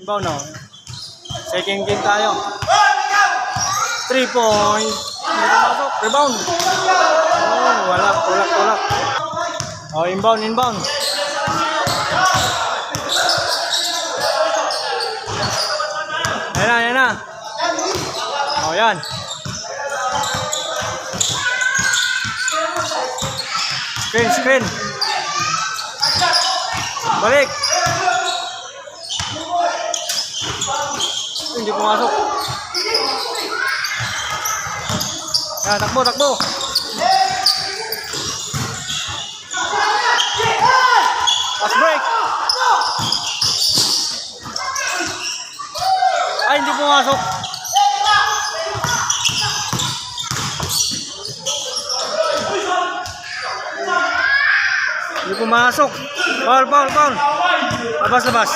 Inbound now. Second game tayo. 3 point. Hindi pumasok. Rebound. Oh, wala. Tulak. Oh, inbound. Yan na. Oh, yan. Screen. Balik. Hindi pumasok. Yan, takbo. Pass break. Ay, hindi pumasok. Hindi pumasok. Foul. Labas.